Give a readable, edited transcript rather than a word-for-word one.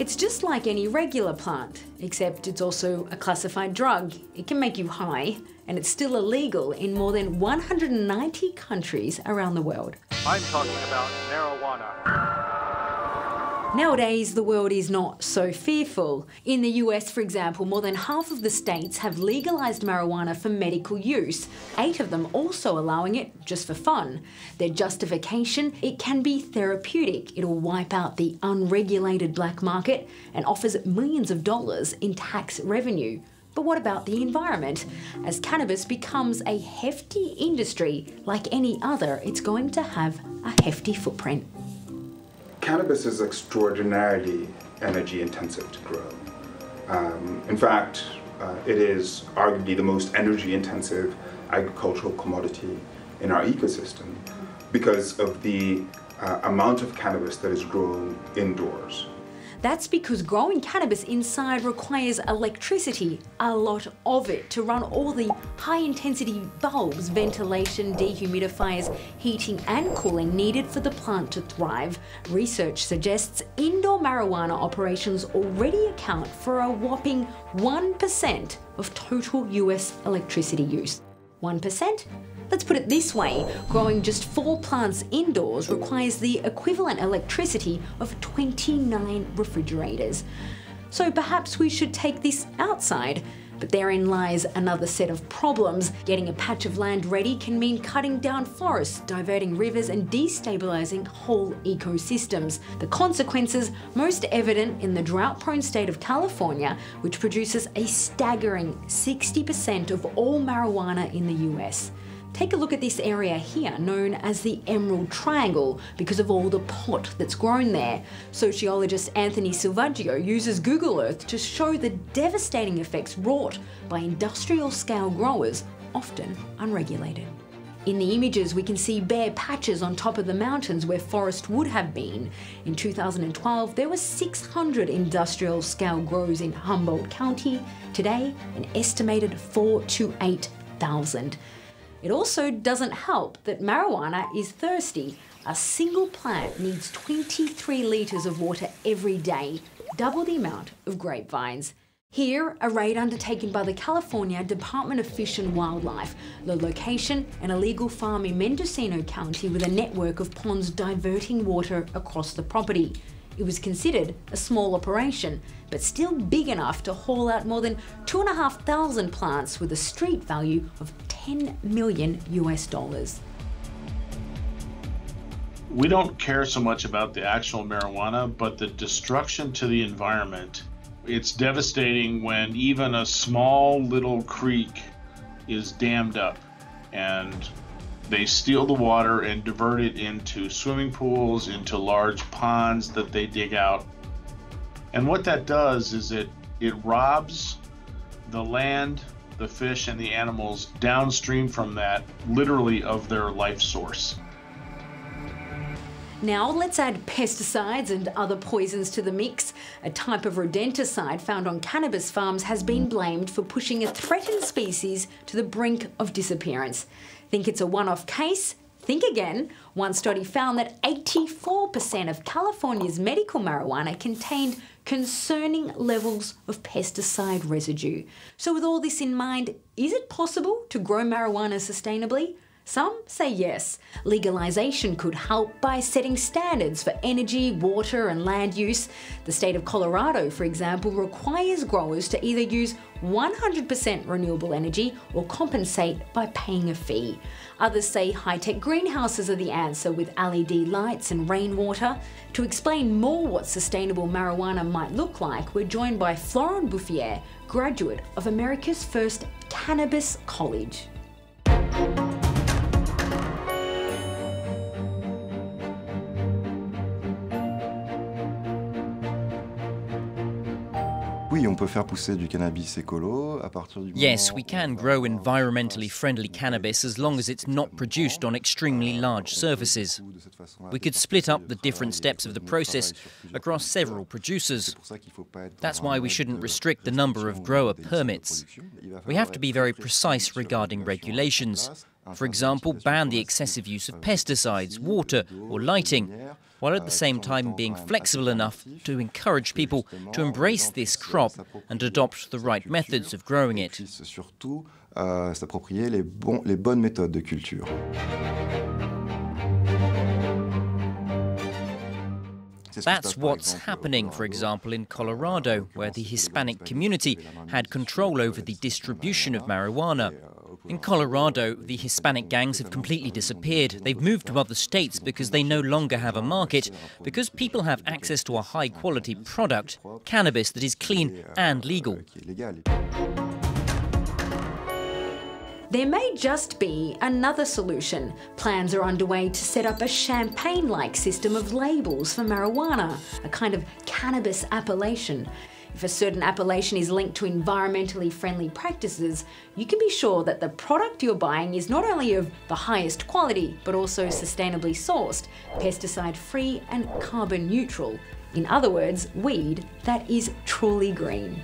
It's just like any regular plant, except it's also a classified drug. It can make you high, and it's still illegal in more than 190 countries around the world. I'm talking about marijuana. Nowadays, the world is not so fearful. In the US, for example, more than half of the states have legalized marijuana for medical use, 8 of them also allowing it just for fun. Their justification, it can be therapeutic. It'll wipe out the unregulated black market and offers millions of dollars in tax revenue. But what about the environment? As cannabis becomes a hefty industry, like any other, it's going to have a hefty footprint. Cannabis is extraordinarily energy intensive to grow. In fact, it is arguably the most energy intensive agricultural commodity in our ecosystem because of the amount of cannabis that is grown indoors. That's because growing cannabis inside requires electricity, a lot of it, to run all the high-intensity bulbs, ventilation, dehumidifiers, heating and cooling needed for the plant to thrive. Research suggests indoor marijuana operations already account for a whopping 1% of total US electricity use. 1%? Let's put it this way, growing just 4 plants indoors requires the equivalent electricity of 29 refrigerators. So perhaps we should take this outside. But therein lies another set of problems. Getting a patch of land ready can mean cutting down forests, diverting rivers and destabilising whole ecosystems. The consequences most evident in the drought-prone state of California, which produces a staggering 60% of all marijuana in the US. Take a look at this area here, known as the Emerald Triangle, because of all the pot that's grown there. Sociologist Anthony Silvaggio uses Google Earth to show the devastating effects wrought by industrial-scale growers, often unregulated. In the images, we can see bare patches on top of the mountains where forest would have been. In 2012, there were 600 industrial-scale grows in Humboldt County. Today, an estimated 4,000 to 8,000. It also doesn't help that marijuana is thirsty. A single plant needs 23 litres of water every day, double the amount of grapevines. Here, a raid undertaken by the California Department of Fish and Wildlife. The location, an illegal farm in Mendocino County with a network of ponds diverting water across the property. It was considered a small operation, but still big enough to haul out more than 2,500 plants with a street value of $10 million US. We don't care so much about the actual marijuana, but the destruction to the environment. It's devastating when even a small little creek is dammed up and they steal the water and divert it into swimming pools, into large ponds that they dig out. And what that does is it robs the land, the fish, and the animals downstream from that, literally of their life source. Now let's add pesticides and other poisons to the mix. A type of rodenticide found on cannabis farms has been blamed for pushing a threatened species to the brink of disappearance. Think it's a one-off case? Think again. One study found that 84% of California's medical marijuana contained concerning levels of pesticide residue. So with all this in mind, is it possible to grow marijuana sustainably? Some say yes. Legalization could help by setting standards for energy, water and land use. The state of Colorado, for example, requires growers to either use 100% renewable energy or compensate by paying a fee. Others say high-tech greenhouses are the answer with LED lights and rainwater. To explain more what sustainable marijuana might look like, we're joined by Florent Bouffier, graduate of America's first cannabis college. Yes, we can grow environmentally friendly cannabis as long as it's not produced on extremely large surfaces. We could split up the different steps of the process across several producers. That's why we shouldn't restrict the number of grower permits. We have to be very precise regarding regulations. For example, ban the excessive use of pesticides, water or lighting, while at the same time being flexible enough to encourage people to embrace this crop and adopt the right methods of growing it. S'approprier les bonnes méthodes de culture. That's what's happening, for example, in Colorado, where the Hispanic community had control over the distribution of marijuana. In Colorado, the Hispanic gangs have completely disappeared. They've moved to other states because they no longer have a market, because people have access to a high-quality product, cannabis that is clean and legal. There may just be another solution. Plans are underway to set up a champagne-like system of labels for marijuana, a kind of cannabis appellation. If a certain appellation is linked to environmentally friendly practices, you can be sure that the product you're buying is not only of the highest quality, but also sustainably sourced, pesticide-free and carbon neutral. In other words, weed that is truly green.